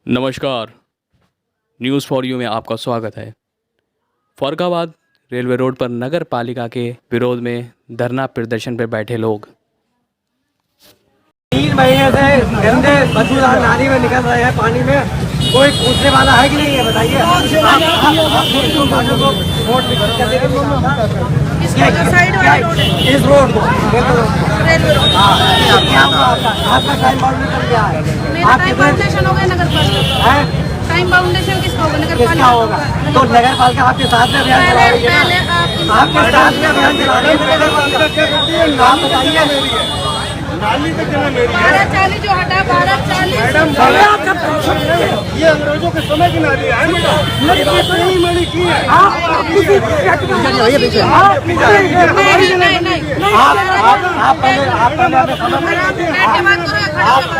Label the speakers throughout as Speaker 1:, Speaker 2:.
Speaker 1: नमस्कार। News for you में आपका स्वागत है। फर्रुखाबाद रेलवे रोड पर नगर पालिका के विरोध में धरना प्रदर्शन पर बैठे लोग।
Speaker 2: 3 महीने से गंदे बदबूदार नाली में निकल रहे हैं पानी में, कोई पूछने वाला है कि नहीं है बताइए। इस रोड को आपका टाइम बाउंड निकल गया है।
Speaker 3: टाइम बाउंडेशन हो गया नगर पालिका। टाइम बाउंडेशन किसका होगा? नगर
Speaker 2: किसका होगा? तो नगर पालिका आपके साथ में अभियान चला रही है ना? आपके साथ में अभियान चला रही है नगर पालिका। आप बताइए।
Speaker 3: 1240 जो हटा 1240
Speaker 4: ये अंग्रेजों के समय की नाली है।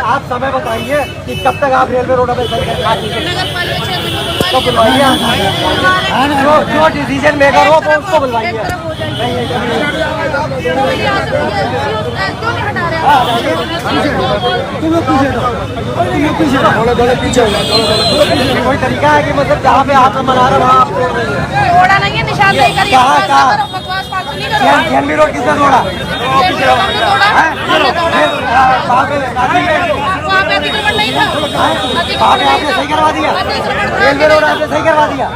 Speaker 2: आप समय बताइए कि कब तक आप रेलवे रोड पर
Speaker 3: नगर पालिका
Speaker 2: तो बुलवाइए। जो डिसीजन मेकर हो तो उसको बुलवाइए। कोई तरीका है कि मतलब जहाँ पे आप मना रहे हो वहाँ आप
Speaker 3: थोड़ा नहीं है, निशान नहीं करिए। बकवास फालतू नहीं करो।
Speaker 2: जेएनबी रोड किसने तोड़ा?
Speaker 3: वहाँ पे अतिक्रमण नहीं था।
Speaker 2: आपने सही करवा दिया। रेलवे रोड आपने सही करवा दिया।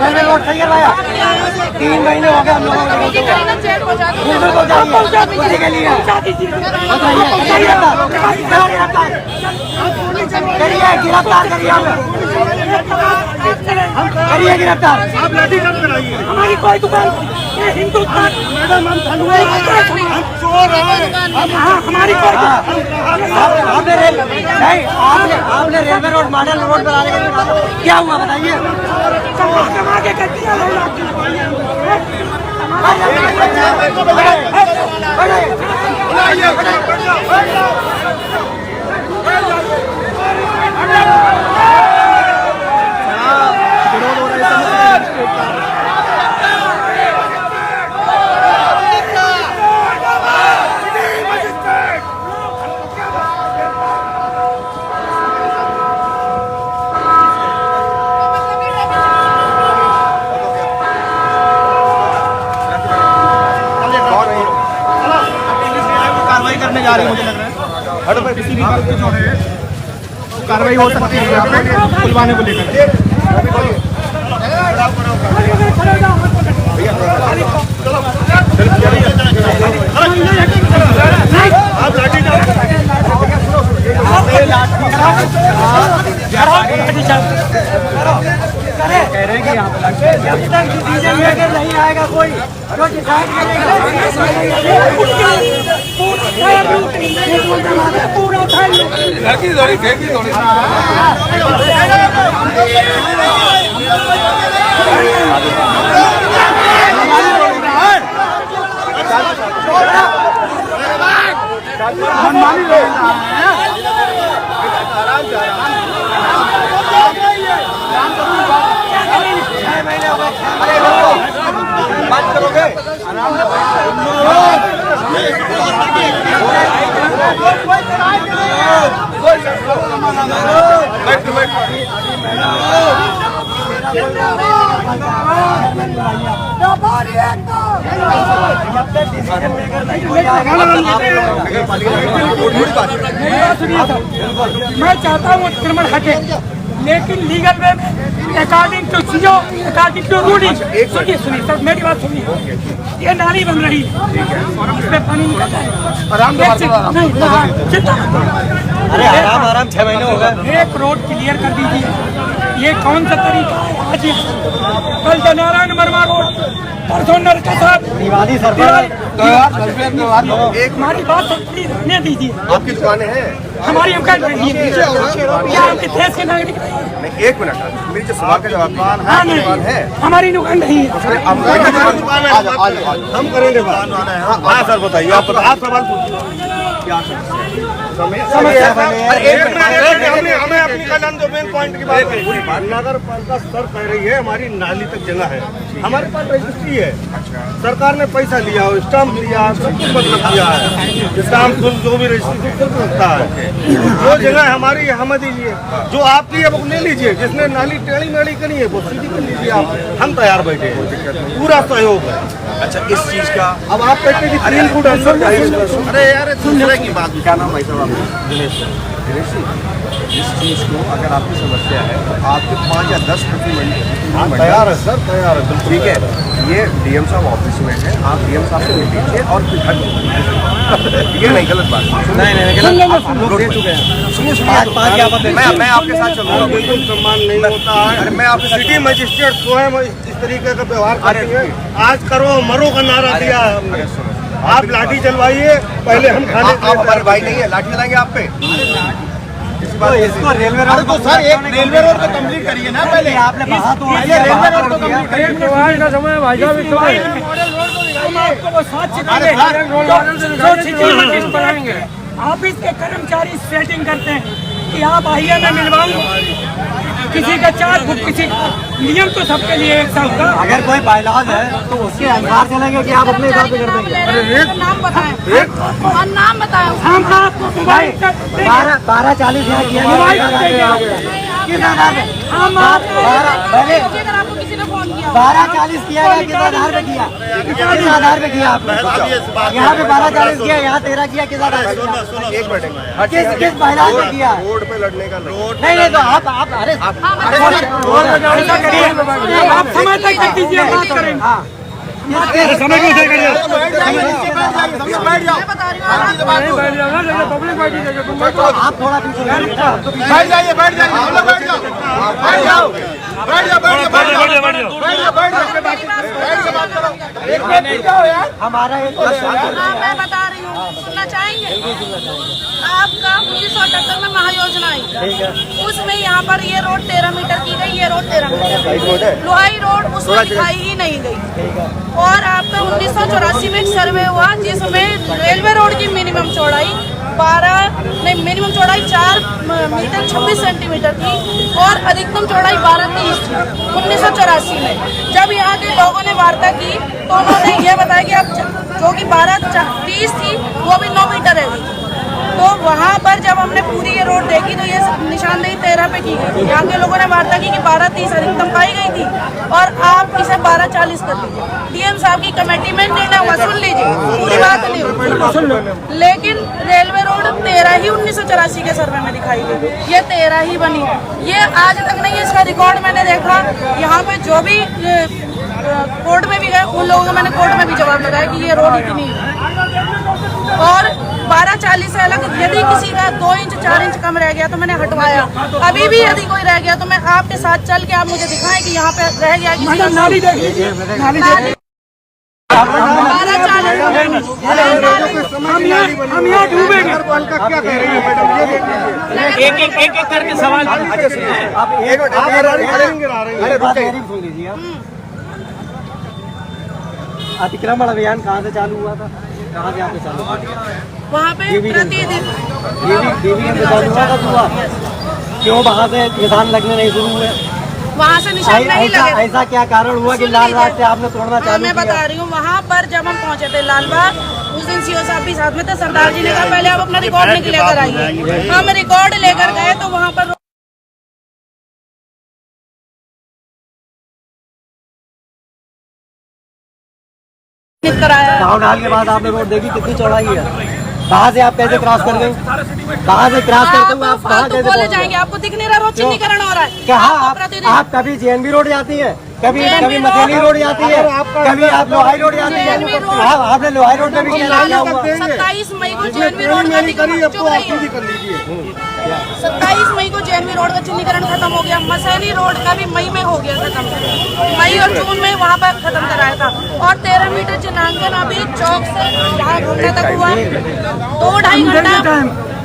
Speaker 2: रेलवे रोड सही करवाया। 3 महीने हो गए हम लोगों को। उसी के लिए करिए गिरफ्तार करिए। करिए गिरफ्तार।
Speaker 4: आप लाठी कब कराइए?
Speaker 2: हमारी कोई दुकान हिंदुस्तान
Speaker 4: मैडम हम चोर हैं।
Speaker 2: हमारी कोई आपने रेलवे रोड मॉडल रोड बनाने का क्या हुआ बताइए। कमा के कर दिया।
Speaker 4: करने जा रही है, मुझे लग रहा है किसी भी बात पे जो है कार्रवाई हो सकती है यहाँ पे खुलवाने को लेकर। आप लाठी
Speaker 2: कह रहे हैं कि यहाँ पे जब तक डिसीजन मेकर नहीं आएगा कोई जो डिसाइड करेगा पूरा बात करोगे
Speaker 5: मैं चाहता हूँ अतिक्रमण हटे, लेकिन लीगल वे में according to CO according to ruling. सुनिए सर, मेरी बात सुनिए। ये नाली बन रही है, इसमें पानी निकलता है।
Speaker 2: अरे आराम 6 महीने हो गए।
Speaker 5: एक रोड क्लियर कर दीजिए। ये कौन सा तरीका है? आज कल तो नारायण वर्मा रोड, परसों नरका साहब
Speaker 2: दिवाली सर
Speaker 4: एक
Speaker 5: हमारी बात प्लीज रहने दीजिए।
Speaker 4: आपकी दुकानें हैं?
Speaker 5: हमारी हम कर रही है क्या हम किस देश के नागरिक
Speaker 4: नहीं, 1 मिनट मेरी जो सवाल का जवाब
Speaker 5: हाँ नहीं
Speaker 4: है।
Speaker 5: हमारी दुकान नहीं है।
Speaker 4: हम करेंगे बात। हाँ सर बताइए, आप सवाल पूछिए। क्या समस्या हमें अपनी कल्याण जो मेन पॉइंट की बात है, नगर पालिका सर कह रही है हमारी नाली तक जगह है, हमारे पास रजिस्ट्री है, सरकार ने पैसा लिया और स्टाम्प लिया, सब कुछ मतलब किया है, स्टाम्प जो भी रजिस्ट्री सब लगता है, जो जगह हमारी हम दीजिए, जो आपकी है वो ले लीजिए, जिसने नाली टेढ़ी मेढ़ी करी है वो सीधी कर लीजिए आप, हम तैयार बैठे हैं, पूरा सहयोग है।
Speaker 6: अच्छा, इस चीज का
Speaker 4: अब आप कहते हैं कि 3 फुट अंदर चाहिए।
Speaker 6: अरे यार दूसरे की बात, क्या नाम भाई साहब आपका? दिनेश जी, इस चीज को अगर आपकी समस्या है तो आपके 5 या 10
Speaker 4: तैयार है सर, तैयार है बिल्कुल।
Speaker 6: ठीक है, ये डीएम साहब ऑफिस में है, आप डीएम साहब से मिल लीजिए और फिर ये नहीं गलत बात, मैं आपके साथ चलूंगा,
Speaker 4: बिल्कुल सम्मान नहीं होता है।
Speaker 6: अरे मैं आपके साथ
Speaker 4: सिटी मजिस्ट्रेट स्वयं इस तरीके का व्यवहार करती है, आज करो मरो का नारा दिया है हमने। आप लाठी चलवाइए, पहले हम खाने
Speaker 6: आप हमारे भाई नहीं है, लाठी चलाएंगे आप पे।
Speaker 2: इसको रेलवे रोड
Speaker 6: तो सर एक रेलवे रोड को कंप्लीट करिए ना पहले,
Speaker 2: आपने कहा तो
Speaker 6: ये रेलवे रोड को कंप्लीट करिए।
Speaker 5: हम आपको वो साथ बनाएंगे। ऑफिस के कर्मचारी सेटिंग करते हैं कि आप आइए मैं मिलवाऊंगा, किसी का 4 फुट, किसी नियम तो सबके लिए एक सा होगा।
Speaker 2: अगर कोई बाइलॉज है तो उसके अनुसार चलेंगे कि आप अपने हिसाब से कर देंगे।
Speaker 3: नाम बताएं और नाम बताएं।
Speaker 5: हम आपको मोबाइल तक
Speaker 2: 12:40 यहाँ किया किस आधार पे?
Speaker 5: हम
Speaker 3: अगर आपको किसी ने फोन किया
Speaker 2: 12:40 किया गया, किस आधार पे किया? किस आधार पे किया आपने? यहाँ पे 12:40 किया, यहाँ 13 किया, किस आधार पे किया?
Speaker 6: एक मिनट,
Speaker 2: किस बाइलॉज पे किया?
Speaker 6: रोड पे लड़ने का
Speaker 2: नहीं तो आप अरे
Speaker 5: ऐसा करिए, आप समय तक कर दीजिए, बात करेंगे।
Speaker 6: समय को तय करिए, बैठ जाओ,
Speaker 3: मैं बता रही हूँ
Speaker 2: आप थोड़ा पीछे
Speaker 6: बैठ जाइए, बैठ जाइए, हम लोग बैठ जाओ, बैठ जाओ, बैठ जाओ, बैठ जाओ, बैठ जाओ, बैठ जाओ, बैठ जाओ, बैठ जाओ, बात करो। एक मिनट जाओ यार,
Speaker 2: हमारा एक
Speaker 3: मैं बता रही हूँ, सुनना चाहेंगे? आपका 1978 में महायोजना आई, उसमें यहाँ पर ये रोड 13 मीटर की गई, ये रोड 13 मीटर, लोहाई रोड उसमें दिखाई ही नहीं गई। और आपका 1984 में एक सर्वे हुआ जिसमें रेलवे रोड की मिनिमम चौड़ाई 4 मीटर 26 सेंटीमीटर थी और अधिकतम चौड़ाई 12:30 थी 1984 में। जब यहाँ के लोगों ने वार्ता की तो उन्होंने ये बताया कि अब जो कि 12:30 थी वो भी 9 मीटर है। तो वहाँ पर जब हमने पूरी ये रोड देखी तो ये निशानदेही 13 पे की गई। यहाँ के लोगों ने वार्ता की कि 12:30 अधिकतम पाई गई थी और आप इसे 12:40 कर लीजिए। डीएम साहब की कमेटी में निर्णय हुआ, सुन लीजिए, पूरी बात नहीं हुई। लेकिन रेलवे रोड 13 ही 1984 के सर्वे में दिखाई गई, ये 13 ही बनी। ये आज तक नहीं, इसका रिकॉर्ड मैंने देखा। यहाँ पे जो भी कोर्ट में भी गए उन लोगों को मैंने कोर्ट में भी जवाब लगाया कि ये रोड इतनी है। और 12:40 से अलग यदि किसी का 2 इंच 4 इंच कम रह गया तो मैंने हटवाया। अभी भी यदि कोई रह गया तो मैं आपके साथ चल के आप मुझे दिखाएं कि यहाँ पे रह गया किसी का।
Speaker 5: नाली देख लीजिए, नाली देख,
Speaker 3: 12:40
Speaker 5: हम यहाँ डूबेंगे।
Speaker 4: क्या कह रही है मैडम, ये देख लीजिए,
Speaker 2: एक करके सवाल
Speaker 4: आप एक
Speaker 2: सुन लीजिए। अतिक्रमण अभियान कहाँ से चालू हुआ था? कहाँ से आपने चालू किया?
Speaker 3: वहाँ पे प्रतिदिन
Speaker 2: देवी में चालू हुआ था दुआ। क्यों वहाँ से निशान लगने नहीं शुरू हुए?
Speaker 3: वहाँ से निशान नहीं लगे।
Speaker 2: ऐसा क्या कारण हुआ कि लाल बाग से आपने तोड़ना चालू
Speaker 3: मैं बता रही हूँ, वहाँ पर जब हम पहुँचे थे लालबाग, उस दिन सीओ साहब भी साथ में थे। सरदार जी ने कहा पहले आप अपना रिकॉर्ड लेकर आइए। हम रिकॉर्ड लेकर गए तो वहाँ पर कराया।
Speaker 2: गाँव ढाल के बाद आपने रोड देखी कितनी चौड़ाई है? कहाँ से आप कैसे क्रॉस कर गए? कहाँ से क्रॉस करते हुए आप कहाँ कैसे
Speaker 3: बोले जाएंगे? आपको दिख नहीं रहा रोड चिन्हीकरण हो रहा है?
Speaker 2: कहाँ आप कभी JNB रोड जाती है, कभी मथेली रोड जाती है, कभी आप लोहाई रोड जाती है। आपने लोहाई रोड में भी क्या हुआ?
Speaker 3: 27 मई को JNB रोड का 27 मई को JNB रोड का चिन्हीकरण खत्म हो गया। मसैनी रोड का भी मई में हो गया खत्म, मई और जून में वहाँ पर खत्म कराया था। और 13 मीटर चिन्हांकन अभी चौक से यहाँ घूमने तक हुआ 2-2.5 घंटा।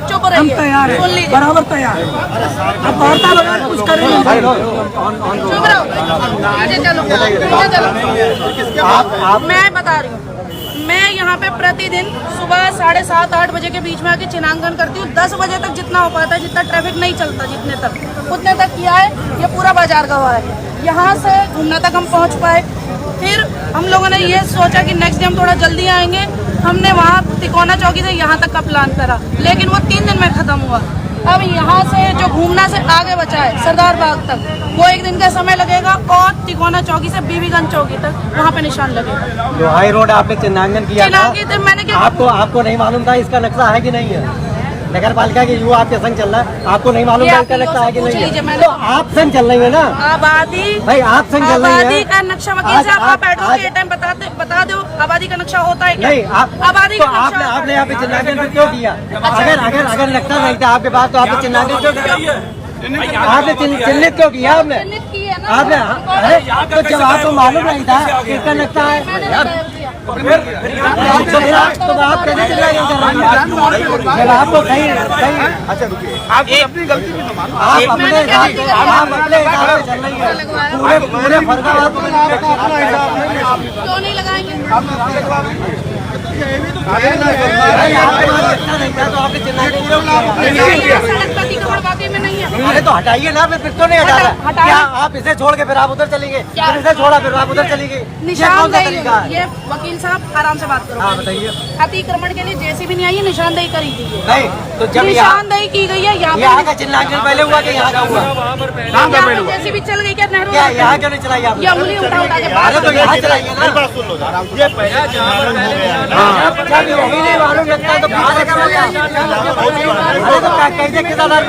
Speaker 3: चुप रहिए, सुन लीजिए,
Speaker 5: बराबर तैयार। अब वार्ता बगैर कुछ करेंगे।
Speaker 3: चुप रहो, नीचे चलो, नीचे चलो। मैं बता रही हूँ, मैं यहाँ यहाँ पे प्रतिदिन सुबह 7:30-8 बजे के बीच में आके चिन्हांकन करती हूँ। 10 बजे तक जितना हो पाता है, जितना ट्रैफिक नहीं चलता जितने तक उतने तक किया है। ये पूरा बाजार का हुआ है। यहाँ से घूमना तक हम पहुँच पाए। फिर हम लोगों ने ये सोचा कि नेक्स्ट डे हम थोड़ा जल्दी आएंगे। हमने वहाँ तिकोना चौकी से यहाँ तक का प्लान करा, लेकिन वो 3 दिन में ख़त्म हुआ। अब यहाँ से जो घूमना से आगे बचा है सरदार बाग तक, वो 1 दिन का समय लगेगा और तिकोना चौकी से बीबीगंज चौकी तक वहाँ पे निशान लगेगा।
Speaker 2: लोहाई रोड आपने चिन्हांकन किया था,
Speaker 3: मैंने क्या
Speaker 2: आपको नहीं मालूम था इसका नक्शा है कि नहीं है? नगर पालिका के युवा आपके संग चल रहा है, आपको नहीं मालूम था इसका नक्शा है कि नहीं है? तो आप संग चल रही है ना
Speaker 3: आबादी
Speaker 2: भाई, आप संग चल रही है।
Speaker 3: आबादी का नक्शा वकील साहब आप एडवोकेट हैं, बता दो आबादी का नक्शा होता है क्या?
Speaker 2: नहीं,
Speaker 3: आबादी
Speaker 2: तो
Speaker 3: का नक्शा
Speaker 2: आपने यहाँ पे चिन्हांकन क्यों किया? अगर नक्शा नहीं था आपके पास तो आपने चिन्हांकन क्यों किया? आपने चिन्हित क्यों किया? आपने तो जब आपको मालूम नहीं था किसका नक्शा है तो आप कैसे चिन्हांकन कर रही हैं? जब आपको सही
Speaker 6: अच्छा रुकिए, आप अपनी गलती भी तो मानो।
Speaker 2: आप अपने हिसाब से चल रही है। पूरे फरदाबाद
Speaker 3: क्यों नहीं लगाएंगे? सड़क प्रतिक्रमण वाकई में नहीं है।
Speaker 2: अरे तो हटाइए ना, फिर तो नहीं हटा रहा। क्या आप इसे छोड़ के फिर आप उधर चलेंगे? फिर इसे छोड़ा फिर आप उधर चलेंगे?
Speaker 3: निशानदेही, ये वकील साहब आराम से बात करो।
Speaker 2: हाँ बताइए।
Speaker 3: अतिक्रमण के लिए जेसीबी नहीं आई है, निशानदेही करी थी।
Speaker 2: नहीं तो जब
Speaker 3: निशानदेही की गई है
Speaker 2: यहाँ का चिन्हांकन पहले हुआ कि यहाँ का हुआ?
Speaker 3: जेसीबी चल गई क्या नेहरू?
Speaker 2: क्या यहाँ क्यों नहीं चलाई आप?
Speaker 3: ये उंगली उठा के
Speaker 2: अरे तो यहाँ चलाइए ना। वही नहीं मालूम लगता तो कहाँ से करोगे? अरे तो कैसे किसानदार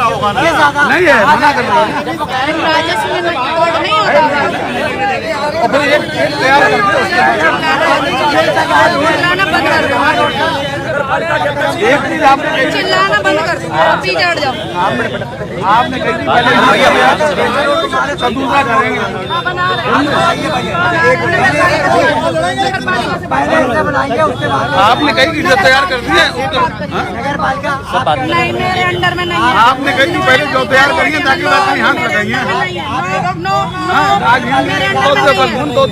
Speaker 6: नहीं है, मना कर रहा है।
Speaker 3: राजस्व में रिकॉर्ड नहीं होता। चिल्लाना बंद कर दो, चिल्लाना बंद कर दो, पीछे हट जाओ।
Speaker 6: आपने कहीं दूसरा करेंगे। आपने कहीं की तैयार कर दी है?
Speaker 2: नगर पालिका
Speaker 3: नहीं, मेरे अंडर में नहीं है।
Speaker 6: आपने कहीं की पहले जो तैयार करी है ताकि वैसे ही हाथ लगाइए।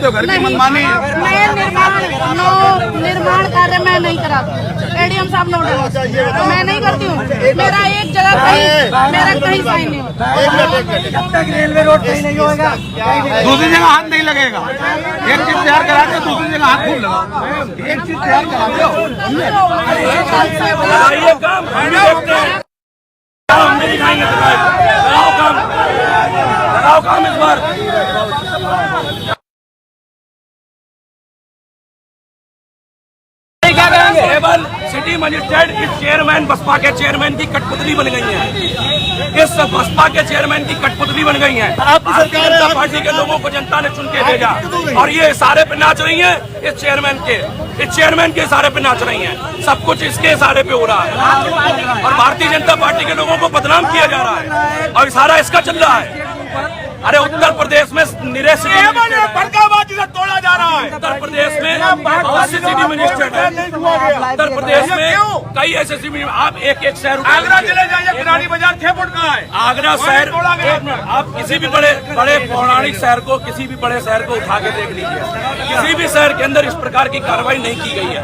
Speaker 6: घर की मनमानी
Speaker 3: निर्माण कार्य मैं नहीं कराती। एडीएम साहब नोटिस मैं नहीं करती हूँ। मेरा एक जगह कहीं मेरा कहीं साइन नहीं होता।
Speaker 2: जब तक रेलवे रोड सही नहीं होगा
Speaker 6: दूसरी जगह हाथ नहीं लगेगा। एक चीज तैयार करा के दूसरी जगह हाथ खूब लगा। एक चीज तैयार करा
Speaker 7: काम इस बार केवल सिटी मजिस्ट्रेट इस चेयरमैन बसपा के चेयरमैन की कठपुतली बन गई है। इस बसपा के चेयरमैन की कठपुतली बन गई है। भारतीय जनता पार्टी के लोगों को जनता ने चुन के भेजा और ये इशारे पे नाच रही हैं। इस चेयरमैन के इशारे पे नाच रही हैं। सब कुछ इसके इशारे पे हो रहा है और भारतीय जनता पार्टी के लोगों को बदनाम किया जा रहा है और इशारा इसका चल रहा है। अरे उत्तर प्रदेश में फरकाबाजी से तोड़ा जा रहा है। उत्तर प्रदेश में बहुत सी सिटी मजिस्ट्रेट है। उत्तर प्रदेश में कई ऐसे सिटी, आप एक शहर आगरा चले जाइए, पुरानी बाजार 6 फुट का है। आगरा शहर, आप किसी भी बड़े पौराणिक शहर को, किसी भी बड़े शहर को उठा के देख लीजिए, किसी भी शहर के अंदर इस प्रकार की कार्रवाई नहीं की गई है।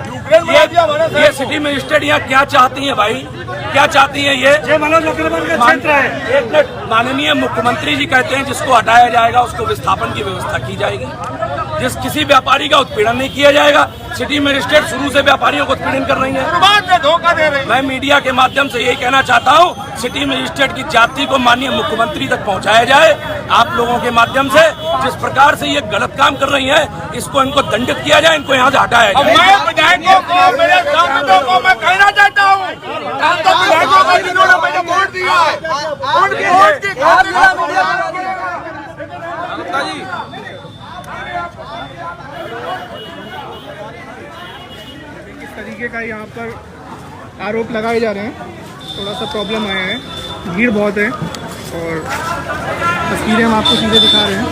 Speaker 7: ये सिटी मजिस्ट्रेट यहाँ क्या चाहती है भाई? क्या चाहती है ये? मनोज अग्रवाल का क्षेत्र है। एक मिनट, माननीय मुख्यमंत्री जी कहते हैं जिसको हटाया जाएगा उसको विस्थापन की व्यवस्था की जाएगी। जिस किसी व्यापारी का उत्पीड़न नहीं किया जाएगा। सिटी मजिस्ट्रेट शुरू से व्यापारियों को उत्पीड़न कर रही है, बाद में धोखा दे रही है। मैं मीडिया के माध्यम से यही कहना चाहता हूँ, सिटी मजिस्ट्रेट की जाति को माननीय मुख्यमंत्री तक पहुँचाया जाए। आप लोगों के माध्यम से जिस प्रकार से ये गलत काम कर रही है, इसको इनको दंडित किया जाए, इनको यहाँ से हटाया जाए। मैं विधायकों को, मेरे सांसदों को मैं कहना चाहता हूँ, विधायकों को जिन्होंने मुझे वोट दिया है, उनकी वोट की
Speaker 6: इस तरीके का यहाँ पर आरोप लगाए जा रहे हैं। थोड़ा सा प्रॉब्लम आया है, भीड़ बहुत है और तस्वीरें हम आपको सीधे दिखा रहे हैं।